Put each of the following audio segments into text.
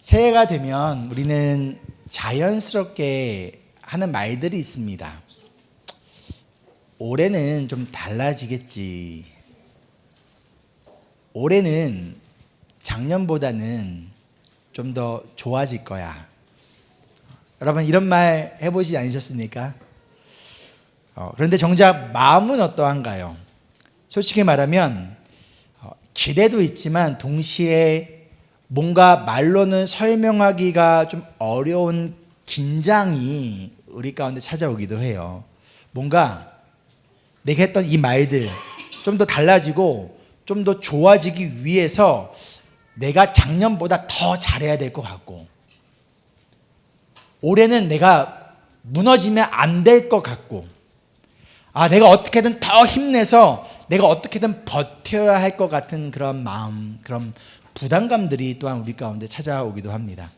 새해가 되면 우리는 자연스럽게 하는 말들이 있습니다. 올해는 좀 달라지겠지. 올해는 작년보다는 좀 더 좋아질 거야. 여러분 이런 말 해보지 않으셨습니까? 그런데 정작 마음은 어떠한가요? 솔직히 말하면 기대도 있지만 동시에 뭔가 말로는 설명하기가 좀 어려운 긴장이 우리 가운데 찾아오기도 해요. 뭔가 내가 했던 이 말들 좀 더 달라지고 좀 더 좋아지기 위해서 내가 작년보다 더 잘해야 될 것 같고, 올해는 내가 무너지면 안 될 것 같고, 내가 어떻게든 더 힘내서 내가 어떻게든 버텨야 할 것 같은 그런 마음, 그런 부담감들이 또한 우리 가운데 찾아오기도 합니다.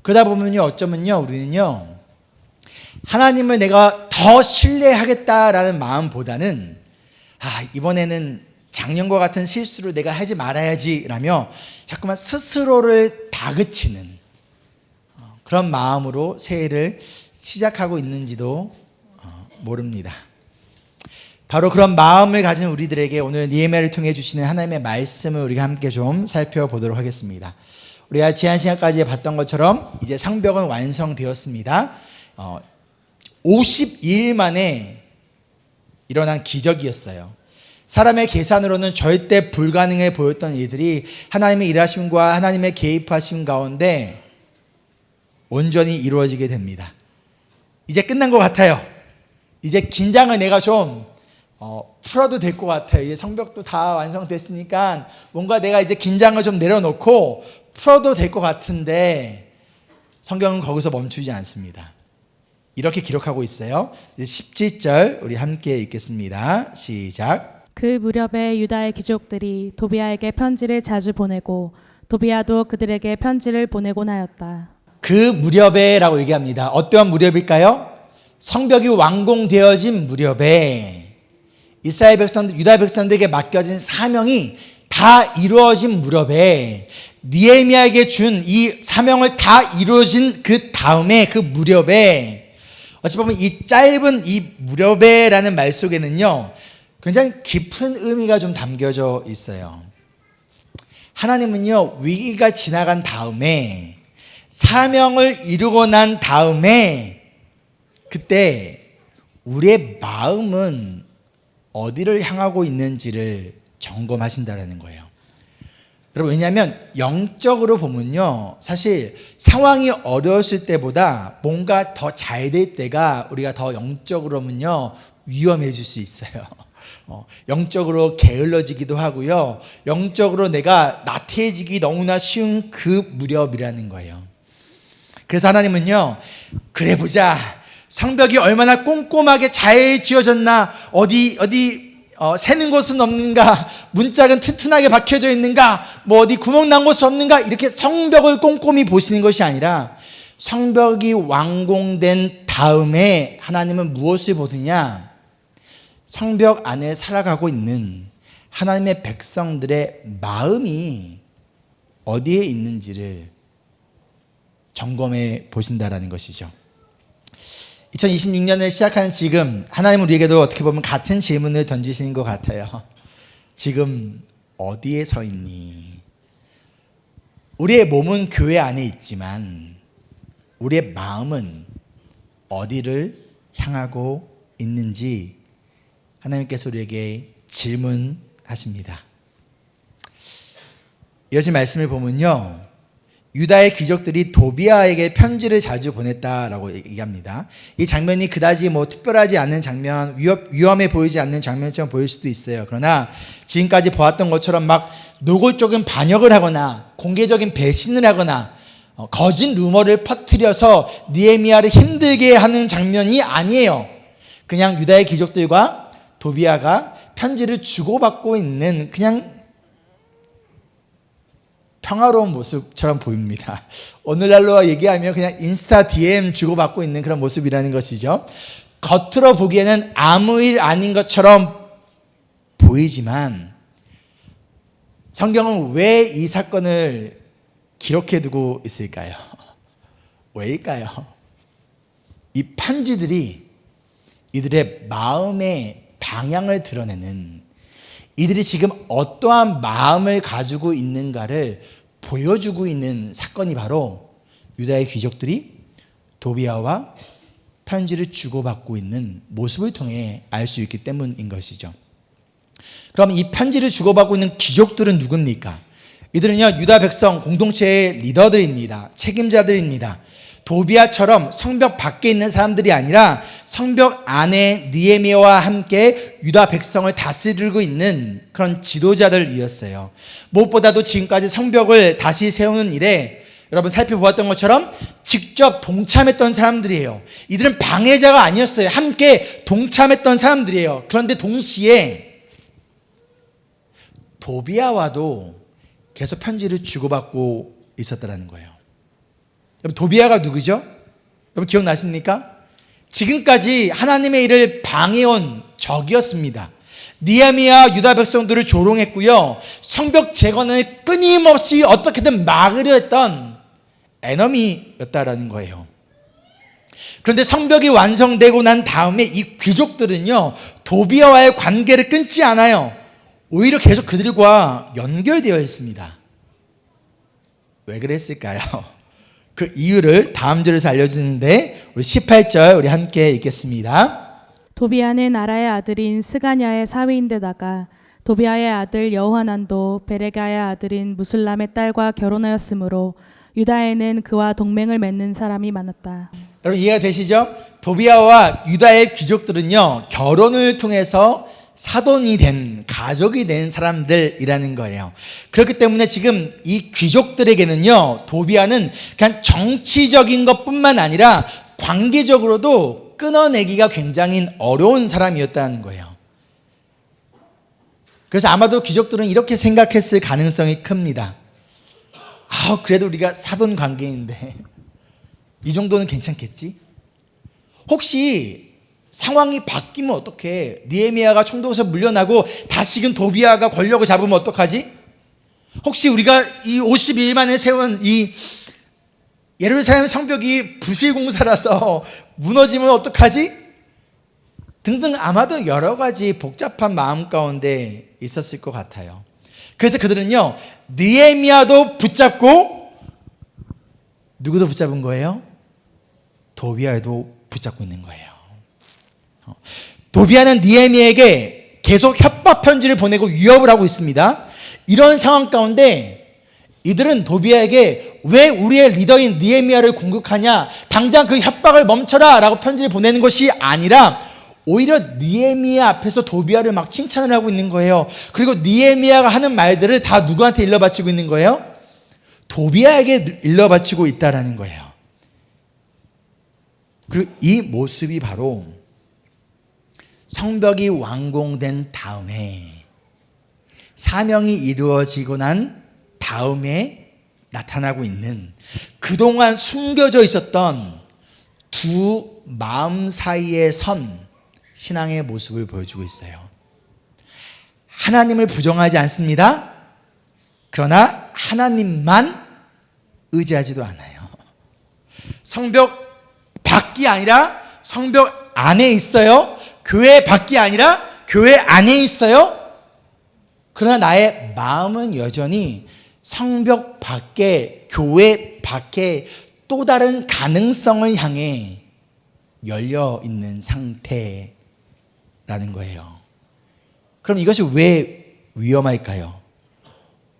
그러다 보면요, 어쩌면요, 우리는요, 하나님을 내가 더 신뢰하겠다라는 마음보다는 이번에는 작년과 같은 실수를 내가 하지 말아야지라며 자꾸만 스스로를 다그치는 그런 마음으로 새해를 시작하고 있는지도 모릅니다. 바로 그런 마음을 가진 우리들에게 오늘 느헤미야를 통해 주시는 하나님의 말씀을 우리가 함께 좀 살펴보도록 하겠습니다. 우리가 지난 시간까지 봤던 것처럼 이제 성벽은 완성되었습니다. 52일 만에 일어난 기적이었어요. 사람의 계산으로는 절대 불가능해 보였던 일들이 하나님의 일하심과 하나님의 개입하심 가운데 온전히 이루어지게 됩니다. 이제 끝난 것 같아요. 이제 긴장을 내가 좀 풀어도 될 것 같아요. 이제 성벽도 다 완성됐으니까 뭔가 내가 이제 긴장을 좀 내려놓고 풀어도 될 것 같은데 성경은 거기서 멈추지 않습니다. 이렇게 기록하고 있어요. 17절 우리 함께 읽겠습니다. 시작. 그 무렵에 유다의 귀족들이 도비아에게 편지를 자주 보내고 도비아도 그들에게 편지를 보내곤 하였다. 그 무렵에 라고 얘기합니다. 어떠한 무렵일까요? 성벽이 완공되어진 무렵에 이스라엘 백성들, 유다 백성들에게 맡겨진 사명이 다 이루어진 무렵에 느헤미야에게 준 이 사명을 다 이루어진 그 다음에 그 무렵에 어찌 보면 이 짧은 이 무렵에라는 말 속에는요 굉장히 깊은 의미가 좀 담겨져 있어요. 하나님은요 위기가 지나간 다음에 사명을 이루고 난 다음에 그때 우리의 마음은 어디를 향하고 있는지를 점검하신다는 거예요. 여러분 왜냐하면 영적으로 보면요 사실 상황이 어려웠을 때보다 뭔가 더 잘 될 때가 우리가 더 영적으로는요 위험해질 수 있어요. 영적으로 게을러지기도 하고요 영적으로 내가 나태해지기 너무나 쉬운 그 무렵이라는 거예요. 그래서 하나님은요 그래 보자, 성벽이 얼마나 꼼꼼하게 잘 지어졌나, 어디 새는 곳은 없는가, 문짝은 튼튼하게 박혀져 있는가, 뭐 어디 구멍 난 곳이 없는가, 이렇게 성벽을 꼼꼼히 보시는 것이 아니라 성벽이 완공된 다음에 하나님은 무엇을 보느냐, 성벽 안에 살아가고 있는 하나님의 백성들의 마음이 어디에 있는지를 점검해 보신다라는 것이죠. 2026년을 시작하는 지금 하나님은 우리에게도 어떻게 보면 같은 질문을 던지시는 것 같아요. 지금 어디에 서 있니? 우리의 몸은 교회 안에 있지만 우리의 마음은 어디를 향하고 있는지 하나님께서 우리에게 질문하십니다. 이어진 말씀을 보면요 유다의 귀족들이 도비아에게 편지를 자주 보냈다라고 얘기합니다. 이 장면이 그다지 특별하지 않은 장면, 위험해 보이지 않는 장면처럼 보일 수도 있어요. 그러나 지금까지 보았던 것처럼 막 노골적인 반역을 하거나 공개적인 배신을 하거나 거짓 루머를 퍼뜨려서 느헤미야를 힘들게 하는 장면이 아니에요. 그냥 유다의 귀족들과 도비아가 편지를 주고받고 있는 그냥 평화로운 모습처럼 보입니다. 오늘날로 얘기하면 그냥 인스타 DM 주고받고 있는 그런 모습이라는 것이죠. 겉으로 보기에는 아무 일 아닌 것처럼 보이지만 성경은 왜 이 사건을 기록해두고 있을까요? 왜일까요? 이 편지들이 이들의 마음의 방향을 드러내는, 이들이 지금 어떠한 마음을 가지고 있는가를 보여주고 있는 사건이 바로 유다의 귀족들이 도비아와 편지를 주고받고 있는 모습을 통해 알 수 있기 때문인 것이죠. 그럼 이 편지를 주고받고 있는 귀족들은 누굽니까? 이들은요, 유다 백성 공동체의 리더들입니다. 책임자들입니다. 도비아처럼 성벽 밖에 있는 사람들이 아니라 성벽 안에 느헤미야와 함께 유다 백성을 다스리고 있는 그런 지도자들이었어요. 무엇보다도 지금까지 성벽을 다시 세우는 일에 여러분 살펴보았던 것처럼 직접 동참했던 사람들이에요. 이들은 방해자가 아니었어요. 함께 동참했던 사람들이에요. 그런데 동시에 도비아와도 계속 편지를 주고받고 있었다는 거예요. 여러분, 도비아가 누구죠? 여러분 기억나십니까? 지금까지 하나님의 일을 방해온 적이었습니다. 느헤미야 유다 백성들을 조롱했고요, 성벽 재건을 끊임없이 어떻게든 막으려 했던 에너미였다라는 거예요. 그런데 성벽이 완성되고 난 다음에 이 귀족들은요, 도비아와의 관계를 끊지 않아요. 오히려 계속 그들과 연결되어 있습니다. 왜 그랬을까요? 그 이유를 다음 절에서 알려주는데, 우리 18절 우리 함께 읽겠습니다. 도비아는 아라의 아들인 스가냐의 사위인데다가 도비아의 아들 여호하난도 베레가의 아들인 무술람의 딸과 결혼하였으므로 유다에는 그와 동맹을 맺는 사람이 많았다. 여러분 이해가 되시죠? 도비아와 유다의 귀족들은요, 결혼을 통해서 사돈이 된, 가족이 된 사람들이라는 거예요. 그렇기 때문에 지금 이 귀족들에게는요, 도비아는 그냥 정치적인 것뿐만 아니라 관계적으로도 끊어내기가 굉장히 어려운 사람이었다는 거예요. 그래서 아마도 귀족들은 이렇게 생각했을 가능성이 큽니다. 그래도 우리가 사돈 관계인데 이 정도는 괜찮겠지? 혹시 상황이 바뀌면 어떡해? 느헤미야가 총독에서 물러나고 다시금 도비아가 권력을 잡으면 어떡하지? 혹시 우리가 이 52일 만에 세운 이 예루살렘 성벽이 부실공사라서 무너지면 어떡하지? 등등 아마도 여러 가지 복잡한 마음 가운데 있었을 것 같아요. 그래서 그들은요, 느헤미야도 붙잡고 누구도 붙잡은 거예요? 도비아도 붙잡고 있는 거예요. 도비아는 느헤미야에게 계속 협박 편지를 보내고 위협을 하고 있습니다. 이런 상황 가운데 이들은 도비아에게 왜 우리의 리더인 느헤미야를 공격하냐, 당장 그 협박을 멈춰라 라고 편지를 보내는 것이 아니라 오히려 느헤미야 앞에서 도비아를 막 칭찬을 하고 있는 거예요. 그리고 느헤미야가 하는 말들을 다 누구한테 일러바치고 있는 거예요? 도비아에게 일러바치고 있다라는 거예요. 그리고 이 모습이 바로 성벽이 완공된 다음에, 사명이 이루어지고 난 다음에 나타나고 있는, 그동안 숨겨져 있었던 두 마음 사이에 선 신앙의 모습을 보여주고 있어요. 하나님을 부정하지 않습니다. 그러나 하나님만 의지하지도 않아요. 성벽 밖이 아니라 성벽 안에 있어요. 교회 밖이 아니라 교회 안에 있어요. 그러나 나의 마음은 여전히 성벽 밖에, 교회 밖에 또 다른 가능성을 향해 열려 있는 상태라는 거예요. 그럼 이것이 왜 위험할까요?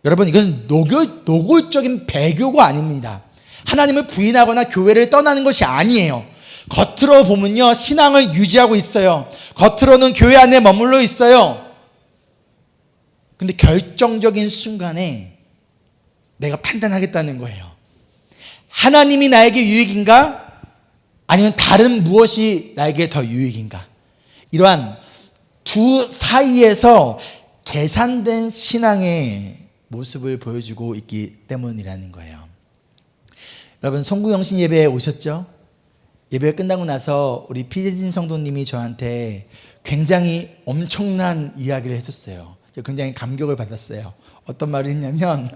여러분, 이것은 노골적인 배교가 아닙니다. 하나님을 부인하거나 교회를 떠나는 것이 아니에요. 겉으로 보면요, 신앙을 유지하고 있어요. 겉으로는 교회 안에 머물러 있어요. 근데 결정적인 순간에 내가 판단하겠다는 거예요. 하나님이 나에게 유익인가? 아니면 다른 무엇이 나에게 더 유익인가? 이러한 두 사이에서 계산된 신앙의 모습을 보여주고 있기 때문이라는 거예요. 여러분, 송구영신 예배에 오셨죠? 예배가 끝나고 나서 우리 피재진 성도님이 저한테 굉장히 엄청난 이야기를 해줬어요. 저 굉장히 감격을 받았어요. 어떤 말을 했냐면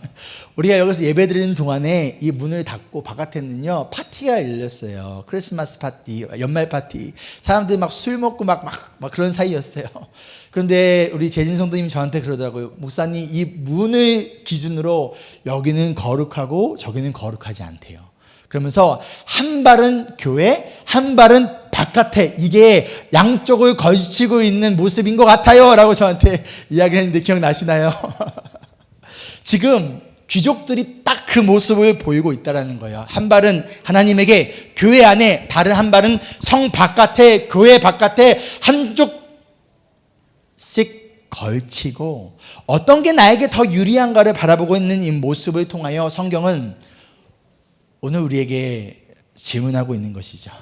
우리가 여기서 예배드리는 동안에 이 문을 닫고 바깥에는요 파티가 열렸어요. 크리스마스 파티, 연말 파티. 사람들이 막 술 먹고 막 그런 사이였어요. 그런데 우리 재진 성도님이 저한테 그러더라고요. 목사님, 이 문을 기준으로 여기는 거룩하고 저기는 거룩하지 않대요. 그러면서 한 발은 교회, 한 발은 바깥에, 이게 양쪽을 걸치고 있는 모습인 것 같아요 라고 저한테 이야기를 했는데 기억나시나요? 지금 귀족들이 딱 그 모습을 보이고 있다는 거예요. 한 발은 하나님에게 교회 안에, 다른 한 발은 성 바깥에, 교회 바깥에 한쪽씩 걸치고 어떤 게 나에게 더 유리한가를 바라보고 있는 이 모습을 통하여 성경은 오늘 우리에게 질문하고 있는 것이죠.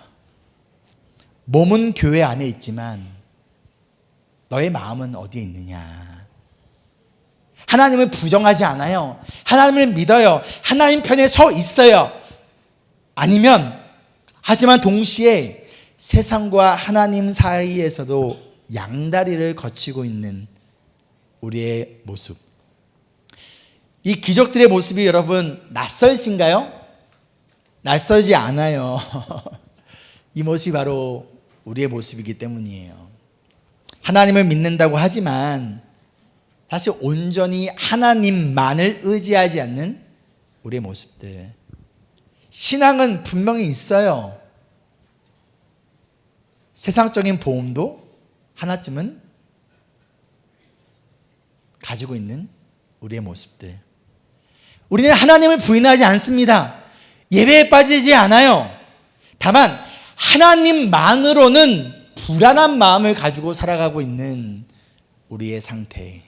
몸은 교회 안에 있지만 너의 마음은 어디에 있느냐? 하나님을 부정하지 않아요. 하나님을 믿어요. 하나님 편에 서 있어요. 아니면 하지만 동시에 세상과 하나님 사이에서도 양다리를 거치고 있는 우리의 모습. 이 귀족들의 모습이 여러분 낯설신가요? 낯설지 않아요. 이 모습이 바로 우리의 모습이기 때문이에요. 하나님을 믿는다고 하지만 사실 온전히 하나님만을 의지하지 않는 우리의 모습들. 신앙은 분명히 있어요. 세상적인 보험도 하나쯤은 가지고 있는 우리의 모습들. 우리는 하나님을 부인하지 않습니다. 예배에 빠지지 않아요. 다만 하나님만으로는 불안한 마음을 가지고 살아가고 있는 우리의 상태.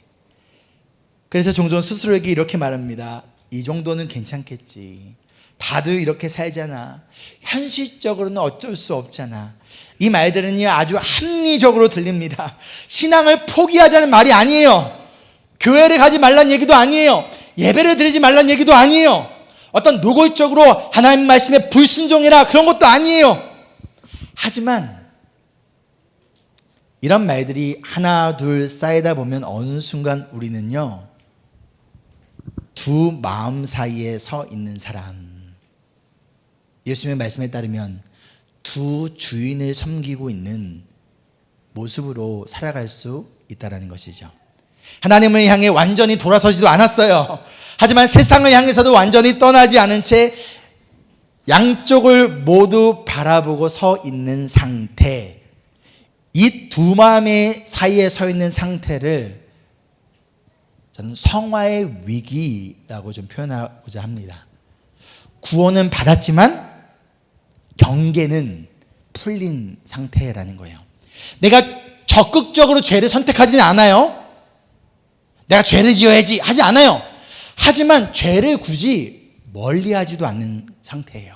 그래서 종종 스스로에게 이렇게 말합니다. 이 정도는 괜찮겠지. 다들 이렇게 살잖아. 현실적으로는 어쩔 수 없잖아. 이 말들은요 아주 합리적으로 들립니다. 신앙을 포기하자는 말이 아니에요. 교회를 가지 말란 얘기도 아니에요. 예배를 드리지 말란 얘기도 아니에요. 어떤 노골적으로 하나님 말씀에 불순종해라 그런 것도 아니에요. 하지만 이런 말들이 하나 둘 쌓이다 보면 어느 순간 우리는요 두 마음 사이에 서 있는 사람, 예수님의 말씀에 따르면 두 주인을 섬기고 있는 모습으로 살아갈 수 있다는 것이죠. 하나님을 향해 완전히 돌아서지도 않았어요. 하지만 세상을 향해서도 완전히 떠나지 않은 채 양쪽을 모두 바라보고 서 있는 상태, 이 두 마음의 사이에 서 있는 상태를 저는 성화의 위기라고 좀 표현하고자 합니다. 구원은 받았지만 경계는 풀린 상태라는 거예요. 내가 적극적으로 죄를 선택하지는 않아요. 내가 죄를 지어야지 하지 않아요. 하지만 죄를 굳이 멀리하지도 않는 상태예요.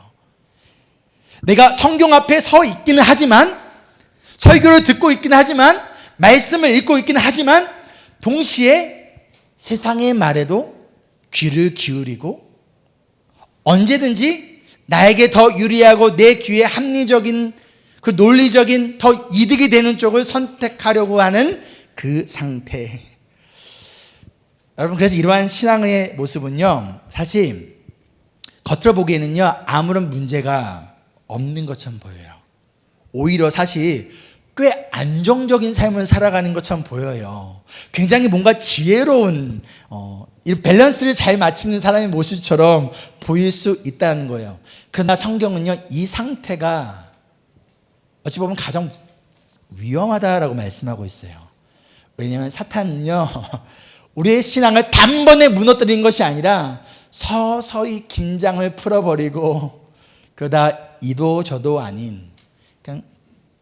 내가 성경 앞에 서 있기는 하지만, 설교를 듣고 있기는 하지만, 말씀을 읽고 있기는 하지만 동시에 세상의 말에도 귀를 기울이고 언제든지 나에게 더 유리하고 내 귀에 합리적인 그 논리적인 더 이득이 되는 쪽을 선택하려고 하는 그 상태. 여러분, 그래서 이러한 신앙의 모습은요 사실 겉으로 보기에는요 아무런 문제가 없는 것처럼 보여요. 오히려 사실 꽤 안정적인 삶을 살아가는 것처럼 보여요. 굉장히 뭔가 지혜로운 이 밸런스를 잘 맞추는 사람의 모습처럼 보일 수 있다는 거예요. 그러나 성경은요 이 상태가 어찌 보면 가장 위험하다라고 말씀하고 있어요. 왜냐하면 사탄은요 우리의 신앙을 단번에 무너뜨리는 것이 아니라 서서히 긴장을 풀어버리고 그러다 이도 저도 아닌 그냥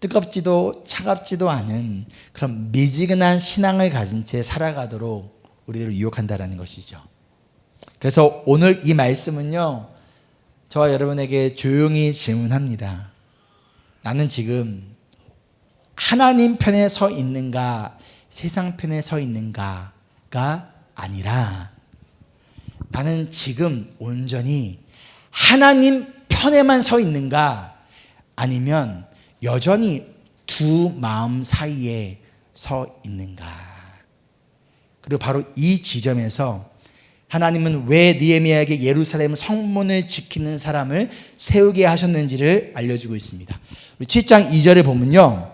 뜨겁지도 차갑지도 않은 그런 미지근한 신앙을 가진 채 살아가도록 우리를 유혹한다는 것이죠. 그래서 오늘 이 말씀은요 저와 여러분에게 조용히 질문합니다. 나는 지금 하나님 편에 서 있는가 세상 편에 서 있는가가 아니라 나는 지금 온전히 하나님 편에만 서 있는가 아니면 여전히 두 마음 사이에 서 있는가. 그리고 바로 이 지점에서 하나님은 왜 느헤미야에게 예루살렘 성문을 지키는 사람을 세우게 하셨는지를 알려주고 있습니다. 7장 2절에 보면요,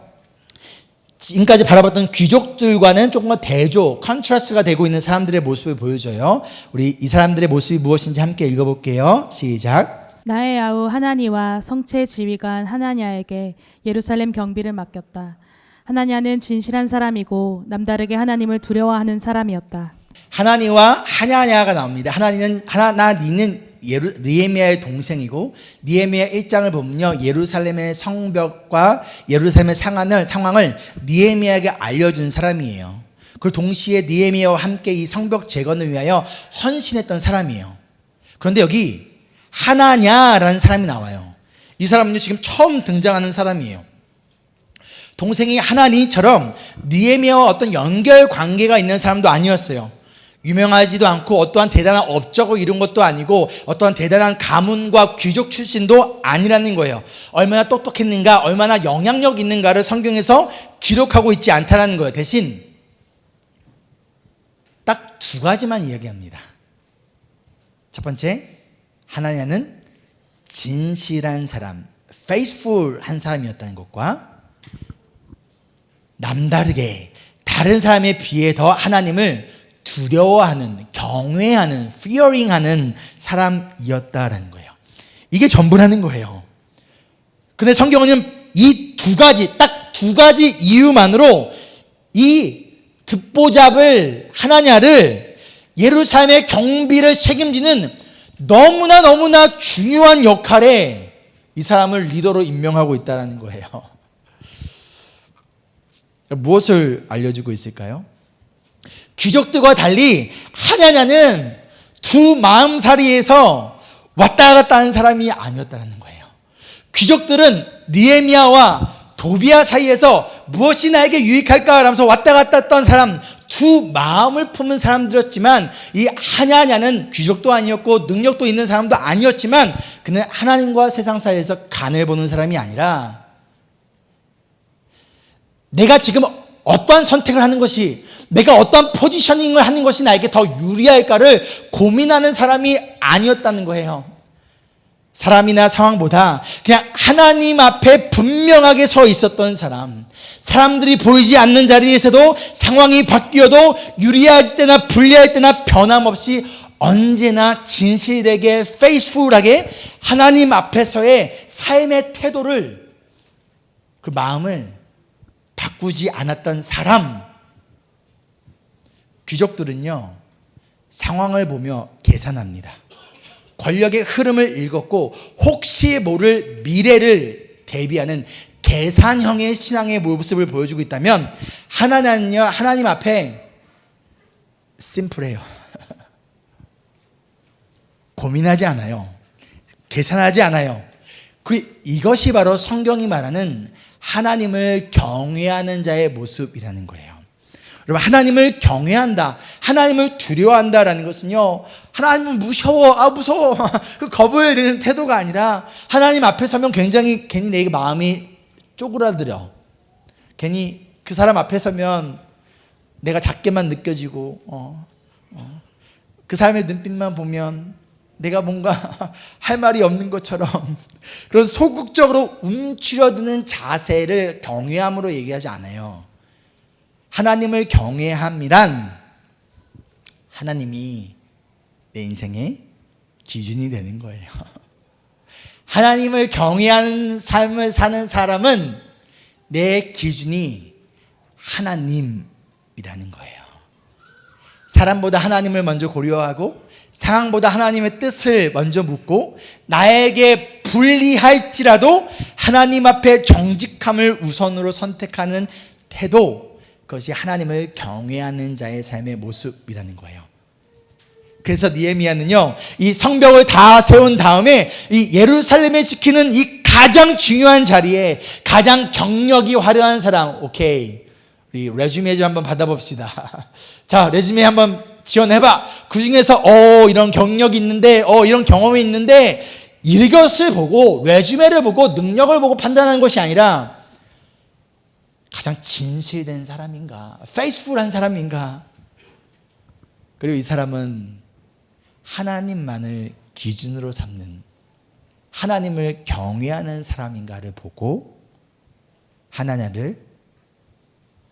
지금까지 바라봤던 귀족들과는 조금 더 대조, 컨트라스트가 되고 있는 사람들의 모습을 보여줘요. 우리 이 사람들의 모습이 무엇인지 함께 읽어볼게요. 시작. 나의 아우 하나니와 성체 지휘관 하나냐에게 예루살렘 경비를 맡겼다. 하나냐는 진실한 사람이고 남다르게 하나님을 두려워하는 사람이었다. 하나니와 하냐냐가 나옵니다. 하나니는 느헤미야의 동생이고, 느헤미야 1장을 보면요, 예루살렘의 성벽과 예루살렘의 상황을 느헤미야에게 알려준 사람이에요. 그리고 동시에 느헤미야와 함께 이 성벽 재건을 위하여 헌신했던 사람이에요. 그런데 여기 하나냐라는 사람이 나와요. 이 사람은요, 지금 처음 등장하는 사람이에요. 동생이 하나니처럼 느헤미야와 어떤 연결 관계가 있는 사람도 아니었어요. 유명하지도 않고 어떠한 대단한 업적을 이룬 것도 아니고 어떠한 대단한 가문과 귀족 출신도 아니라는 거예요. 얼마나 똑똑했는가, 얼마나 영향력 있는가를 성경에서 기록하고 있지 않다는 거예요. 대신 딱 두 가지만 이야기합니다. 첫 번째, 하나냐는 진실한 사람, faithful한 사람이었다는 것과 남다르게 다른 사람에 비해 더 하나님을 두려워하는, 경외하는, fearing하는 사람이었다라는 거예요. 이게 전부라는 거예요. 근데 성경은 이 두 가지, 딱 두 가지 이유만으로 이 듣보잡을 하나냐를 예루살렘의 경비를 책임지는 너무나 중요한 역할에 이 사람을 리더로 임명하고 있다는 거예요. 무엇을 알려주고 있을까요? 귀족들과 달리 하냐냐는 두 마음살이에서 왔다 갔다 하는 사람이 아니었다는 거예요. 귀족들은 느헤미야와 도비야 사이에서 무엇이 나에게 유익할까 하면서 왔다 갔다 했던 사람, 두 마음을 품은 사람들이었지만, 이 하냐냐는 귀족도 아니었고 능력도 있는 사람도 아니었지만 그는 하나님과 세상 사이에서 간을 보는 사람이 아니라 내가 지금 어떠한 선택을 하는 것이, 내가 어떠한 포지셔닝을 하는 것이 나에게 더 유리할까를 고민하는 사람이 아니었다는 거예요. 사람이나 상황보다 그냥 하나님 앞에 분명하게 서 있었던 사람, 사람들이 보이지 않는 자리에서도 상황이 바뀌어도 유리할 때나 불리할 때나 변함없이 언제나 진실되게 faithful하게 하나님 앞에서의 삶의 태도를, 그 마음을 바꾸지 않았던 사람. 귀족들은요, 상황을 보며 계산합니다. 권력의 흐름을 읽었고 혹시 모를 미래를 대비하는 계산형의 신앙의 모습을 보여주고 있다면, 하나는요, 하나님 앞에 심플해요. 고민하지 않아요. 계산하지 않아요. 이것이 바로 성경이 말하는 하나님을 경외하는 자의 모습이라는 거예요. 여러분, 하나님을 경외한다, 하나님을 두려워한다라는 것은요, 하나님은 무서워, 그 겁을 내는 태도가 아니라, 하나님 앞에 서면 굉장히 괜히 내 마음이 쪼그라들어. 괜히 그 사람 앞에 서면 내가 작게만 느껴지고, 그 사람의 눈빛만 보면 내가 뭔가 할 말이 없는 것처럼, 그런 소극적으로 움츠러드는 자세를 경외함으로 얘기하지 않아요. 하나님을 경외함이란 하나님이 내 인생의 기준이 되는 거예요. 하나님을 경외하는 삶을 사는 사람은 내 기준이 하나님이라는 거예요. 사람보다 하나님을 먼저 고려하고 상황보다 하나님의 뜻을 먼저 묻고, 나에게 불리할지라도 하나님 앞에 정직함을 우선으로 선택하는 태도, 그것이 하나님을 경외하는 자의 삶의 모습이라는 거예요. 그래서 느헤미야는요, 이 성벽을 다 세운 다음에 이 예루살렘에 지키는 이 가장 중요한 자리에 가장 경력이 화려한 사람, 오케이, 우리 레주메 좀 한번 받아봅시다. 자, 레주메 한번 지원해봐. 그 중에서 이런 경력이 있는데, 이런 경험이 있는데, 이것을 보고, 레주메를 보고 능력을 보고 판단하는 것이 아니라 가장 진실된 사람인가, faithful한 사람인가, 그리고 이 사람은 하나님만을 기준으로 삼는, 하나님을 경외하는 사람인가를 보고 하나냐를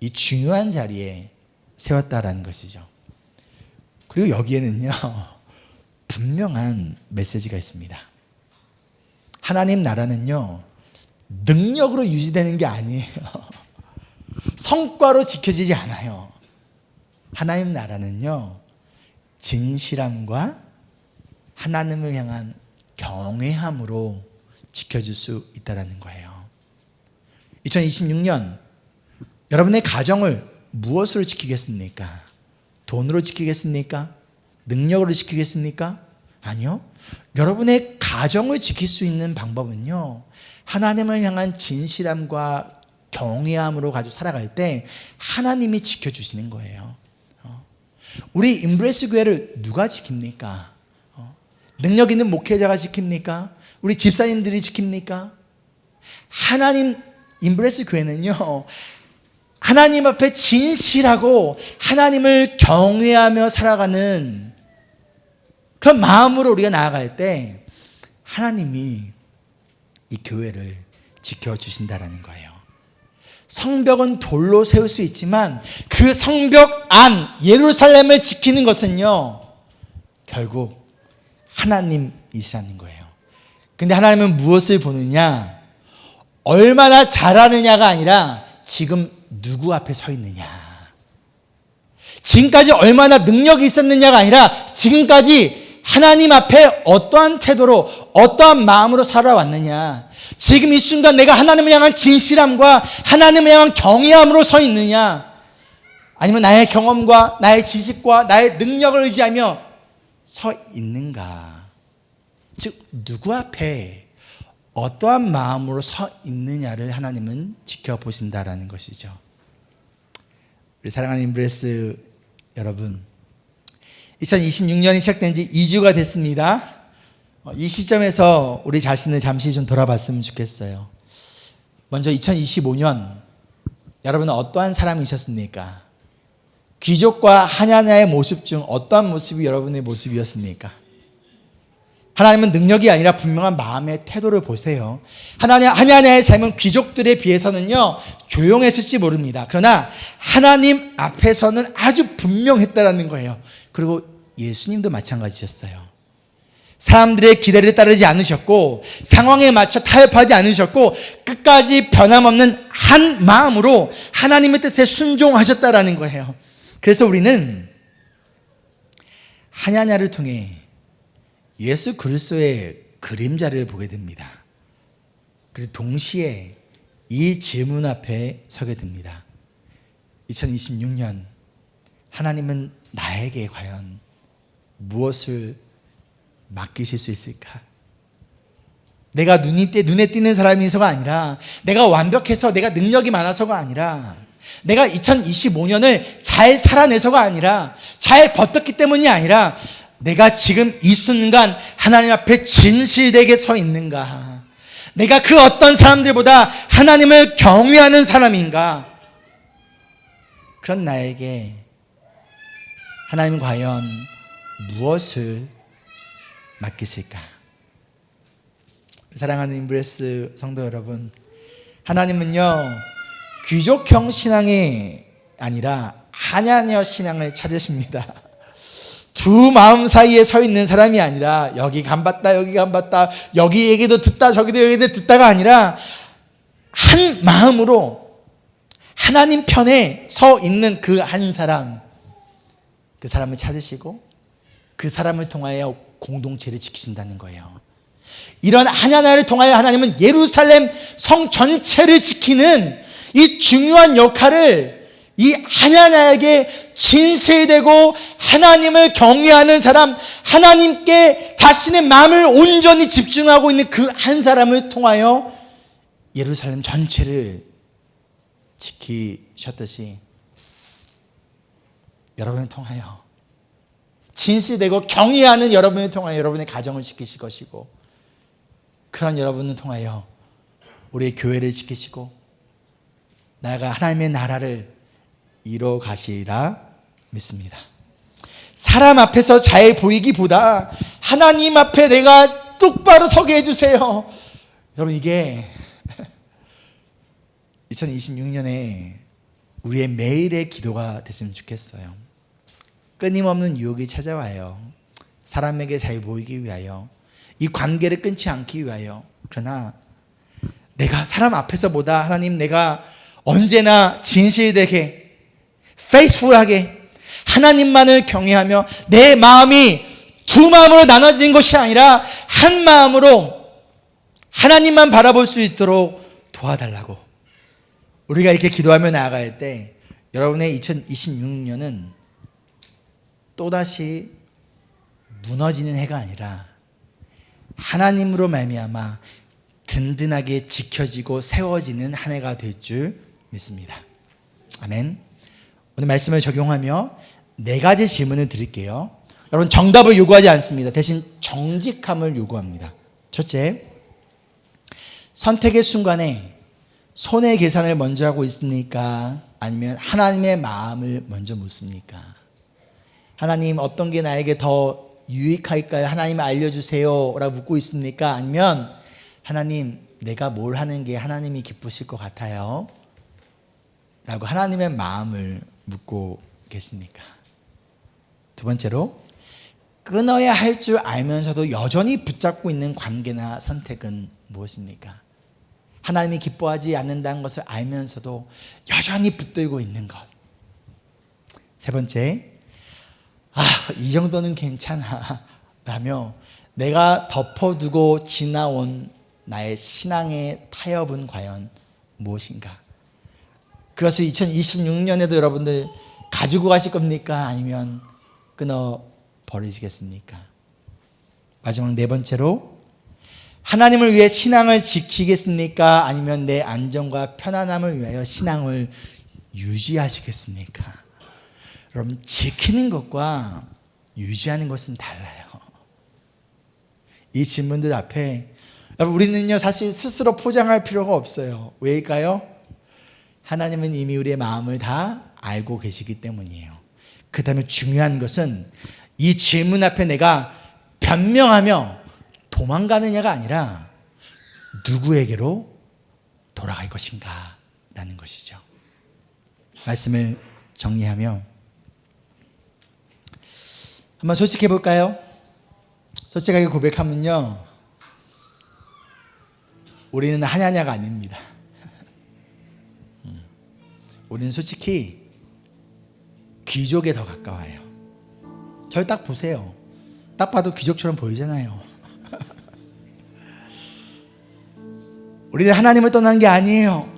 이 중요한 자리에 세웠다라는 것이죠. 그리고 여기에는요, 분명한 메시지가 있습니다. 하나님 나라는요, 능력으로 유지되는 게 아니에요. 성과로 지켜지지 않아요. 하나님 나라는요, 진실함과 하나님을 향한 경외함으로 지켜줄 수 있다는 거예요. 2026년 여러분의 가정을 무엇으로 지키겠습니까? 돈으로 지키겠습니까? 능력으로 지키겠습니까? 아니요. 여러분의 가정을 지킬 수 있는 방법은요, 하나님을 향한 진실함과 경외함으로 가지고 살아갈 때 하나님이 지켜주시는 거예요. 우리 임브레스 교회를 누가 지킵니까? 능력 있는 목회자가 지킵니까? 우리 집사님들이 지킵니까? 하나님, 임브레스 교회는요, 하나님 앞에 진실하고 하나님을 경외하며 살아가는 그런 마음으로 우리가 나아갈 때 하나님이 이 교회를 지켜주신다라는 거예요. 성벽은 돌로 세울 수 있지만 그 성벽 안 예루살렘을 지키는 것은요, 결국 하나님이시라는 거예요. 근데 하나님은 무엇을 보느냐? 얼마나 잘하느냐가 아니라 지금 누구 앞에 서 있느냐. 지금까지 얼마나 능력이 있었느냐가 아니라 지금까지 하나님 앞에 어떠한 태도로 어떠한 마음으로 살아왔느냐. 지금 이 순간 내가 하나님을 향한 진실함과 하나님을 향한 경외함으로 서 있느냐, 아니면 나의 경험과 나의 지식과 나의 능력을 의지하며 서 있는가. 즉 누구 앞에 어떠한 마음으로 서 있느냐를 하나님은 지켜보신다라는 것이죠. 우리 사랑하는 임브레스 여러분, 2026년이 시작된 지 2주가 됐습니다. 이 시점에서 우리 자신을 잠시 좀 돌아봤으면 좋겠어요. 먼저 2025년 여러분은 어떠한 사람이셨습니까? 귀족과 하냐냐의 모습 중 어떠한 모습이 여러분의 모습이었습니까? 하나님은 능력이 아니라 분명한 마음의 태도를 보세요. 하냐냐의 삶은 귀족들에 비해서는요, 조용했을지 모릅니다. 그러나 하나님 앞에서는 아주 분명했다라는 거예요. 그리고 예수님도 마찬가지였어요. 사람들의 기대를 따르지 않으셨고 상황에 맞춰 타협하지 않으셨고 끝까지 변함없는 한 마음으로 하나님의 뜻에 순종하셨다라는 거예요. 그래서 우리는 하냐냐를 통해 예수 그리스도의 그림자를 보게 됩니다. 그리고 동시에 이 질문 앞에 서게 됩니다. 2026년 하나님은 나에게 과연 무엇을 맡기실 수 있을까? 내가 눈에 띄는 사람이서가 아니라, 내가 완벽해서 내가 능력이 많아서가 아니라, 내가 2025년을 잘 살아내서가 아니라, 잘 버텼기 때문이 아니라, 내가 지금 이 순간 하나님 앞에 진실되게 서 있는가? 내가 그 어떤 사람들보다 하나님을 경외하는 사람인가? 그런 나에게 하나님은 과연 무엇을 맡기실까? 사랑하는 임브레스 성도 여러분, 하나님은요, 귀족형 신앙이 아니라 하냐냐 신앙을 찾으십니다. 두 마음 사이에 서 있는 사람이 아니라 여기 간봤다 여기 간봤다, 여기 얘기도 듣다 저기도 얘기도 듣다가 아니라 한 마음으로 하나님 편에 서 있는 그 한 사람, 그 사람을 찾으시고 그 사람을 통하여 공동체를 지키신다는 거예요. 이런 하냐냐를 통하여 하나님은 예루살렘 성 전체를 지키는 이 중요한 역할을 이 하냐냐에게 진실되고 하나님을 경외하는 사람, 하나님께 자신의 마음을 온전히 집중하고 있는 그 한 사람을 통하여 예루살렘 전체를 지키셨듯이 여러분을 통하여, 진실되고 경외하는 여러분을 통하여 여러분의 가정을 지키실 것이고, 그런 여러분을 통하여 우리의 교회를 지키시고 나아가 하나님의 나라를 이뤄 가시리라 믿습니다. 사람 앞에서 잘 보이기보다 하나님 앞에 내가 똑바로 서게 해주세요. 여러분, 이게 2026년에 우리의 매일의 기도가 됐으면 좋겠어요. 끊임없는 유혹이 찾아와요. 사람에게 잘 보이기 위하여, 이 관계를 끊지 않기 위하여. 그러나 내가 사람 앞에서보다 하나님, 내가 언제나 진실되게, 페이스풀하게 하나님만을 경외하며 내 마음이 두 마음으로 나눠진 것이 아니라 한 마음으로 하나님만 바라볼 수 있도록 도와달라고 우리가 이렇게 기도하며 나아갈 때, 여러분의 2026년은 또다시 무너지는 해가 아니라 하나님으로 말미암아 든든하게 지켜지고 세워지는 한 해가 될 줄 믿습니다. 아멘. 오늘 말씀을 적용하며 4가지 질문을 드릴게요. 여러분, 정답을 요구하지 않습니다. 대신 정직함을 요구합니다. 첫째, 선택의 순간에 손해 계산을 먼저 하고 있습니까? 아니면 하나님의 마음을 먼저 묻습니까? 하나님, 어떤 게 나에게 더 유익할까요? 하나님 알려주세요 라고 묻고 있습니까? 아니면 하나님, 내가 뭘 하는 게 하나님이 기쁘실 것 같아요? 라고 하나님의 마음을 묻고 계십니까? 두 번째로, 끊어야 할 줄 알면서도 여전히 붙잡고 있는 관계나 선택은 무엇입니까? 하나님이 기뻐하지 않는다는 것을 알면서도 여전히 붙들고 있는 것. 세 번째, 이 정도는 괜찮아 라며 내가 덮어두고 지나온 나의 신앙의 타협은 과연 무엇인가? 그것을 2026년에도 여러분들 가지고 가실 겁니까? 아니면 끊어 버리시겠습니까? 마지막 4번째로, 하나님을 위해 신앙을 지키겠습니까? 아니면 내 안정과 편안함을 위하여 신앙을 유지하시겠습니까? 여러분, 지키는 것과 유지하는 것은 달라요. 이 질문들 앞에 여러분, 우리는요 사실 스스로 포장할 필요가 없어요. 왜일까요? 하나님은 이미 우리의 마음을 다 알고 계시기 때문이에요. 그렇다면 중요한 것은 이 질문 앞에 내가 변명하며 도망가느냐가 아니라 누구에게로 돌아갈 것인가 라는 것이죠. 말씀을 정리하며 한번 솔직해 볼까요? 솔직하게 고백하면요, 우리는 하냐냐가 아닙니다. 우리는 솔직히 귀족에 더 가까워요. 저를 딱 보세요. 딱 봐도 귀족처럼 보이잖아요. 우리는 하나님을 떠난 게 아니에요.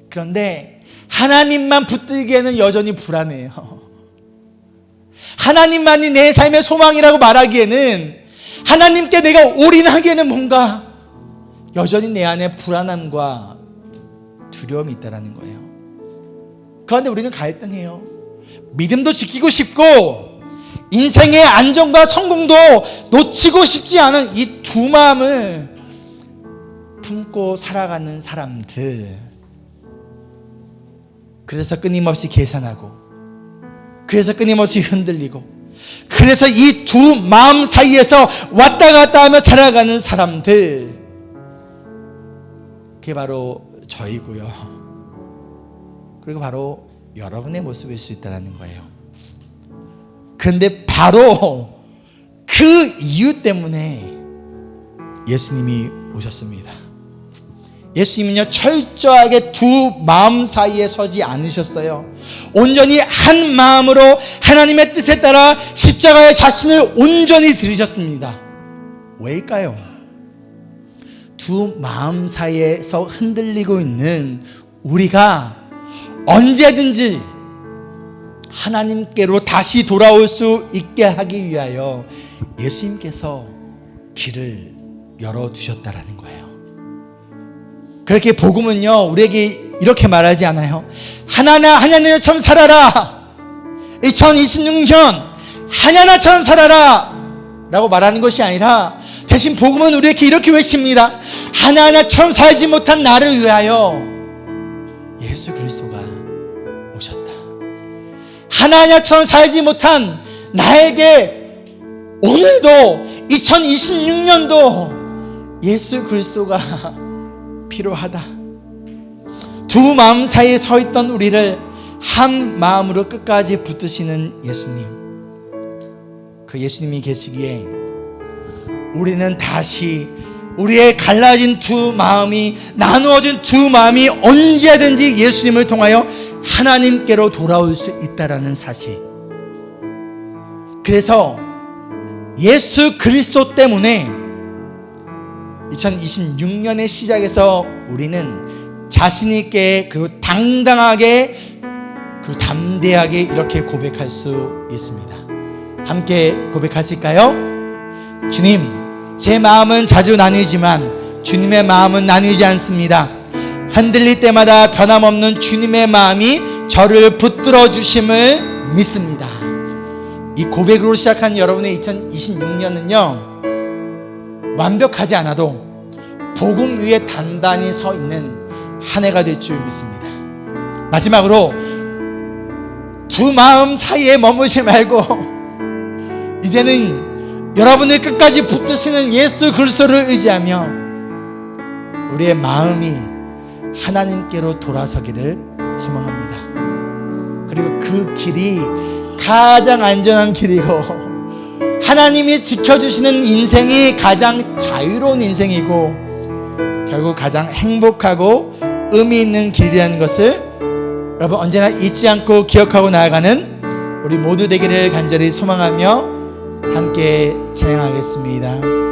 그런데 하나님만 붙들기에는 여전히 불안해요. 하나님만이 내 삶의 소망이라고 말하기에는, 하나님께 내가 올인하기에는 뭔가 여전히 내 안에 불안함과 두려움이 있다는 거예요. 그런데 우리는 갈등해요. 믿음도 지키고 싶고 인생의 안정과 성공도 놓치고 싶지 않은 이 두 마음을 품고 살아가는 사람들. 그래서 끊임없이 계산하고, 그래서 끊임없이 흔들리고, 그래서 이 두 마음 사이에서 왔다 갔다 하며 살아가는 사람들, 그게 바로 저이고요. 그리고 바로 여러분의 모습일 수 있다는 거예요. 그런데 바로 그 이유 때문에 예수님이 오셨습니다. 예수님은요, 철저하게 두 마음 사이에 서지 않으셨어요. 온전히 한 마음으로 하나님의 뜻에 따라 십자가에 자신을 온전히 들이셨습니다. 왜일까요? 두 마음 사이에서 흔들리고 있는 우리가 언제든지 하나님께로 다시 돌아올 수 있게 하기 위하여 예수님께서 길을 열어두셨다라는 거예요. 그렇게 복음은요, 우리에게 이렇게 말하지 않아요. 하나님처럼 살아라, 2026년 하나님처럼 살아라 라고 말하는 것이 아니라, 대신 복음은 우리에게 이렇게 외칩니다. 하나님처럼 살지 못한 나를 위하여 예수 그리스도가 오셨다. 하나냐처럼 살지 못한 나에게 오늘도 2026년도 예수 그리스도가 필요하다. 두 마음 사이에 서 있던 우리를 한 마음으로 끝까지 붙드시는 예수님, 그 예수님이 계시기에 우리는 다시 우리의 갈라진 두 마음이, 나누어진 두 마음이 언제든지 예수님을 통하여 하나님께로 돌아올 수 있다라는 사실. 그래서 예수 그리스도 때문에 2026년의 시작에서 우리는 자신 있게 그리고 당당하게 그리고 담대하게 이렇게 고백할 수 있습니다. 함께 고백하실까요? 주님, 제 마음은 자주 나뉘지만 주님의 마음은 나뉘지 않습니다. 흔들릴 때마다 변함없는 주님의 마음이 저를 붙들어 주심을 믿습니다. 이 고백으로 시작한 여러분의 2026년은요, 완벽하지 않아도 복음 위에 단단히 서 있는 한 해가 될 줄 믿습니다. 마지막으로 두 마음 사이에 머무지 말고 이제는 여러분을 끝까지 붙드시는 예수 그리스도를 의지하며 우리의 마음이 하나님께로 돌아서기를 소망합니다. 그리고 그 길이 가장 안전한 길이고 하나님이 지켜주시는 인생이 가장 자유로운 인생이고 결국 가장 행복하고 의미 있는 길이라는 것을 여러분 언제나 잊지 않고 기억하고 나아가는 우리 모두 되기를 간절히 소망하며 함께 진행하겠습니다.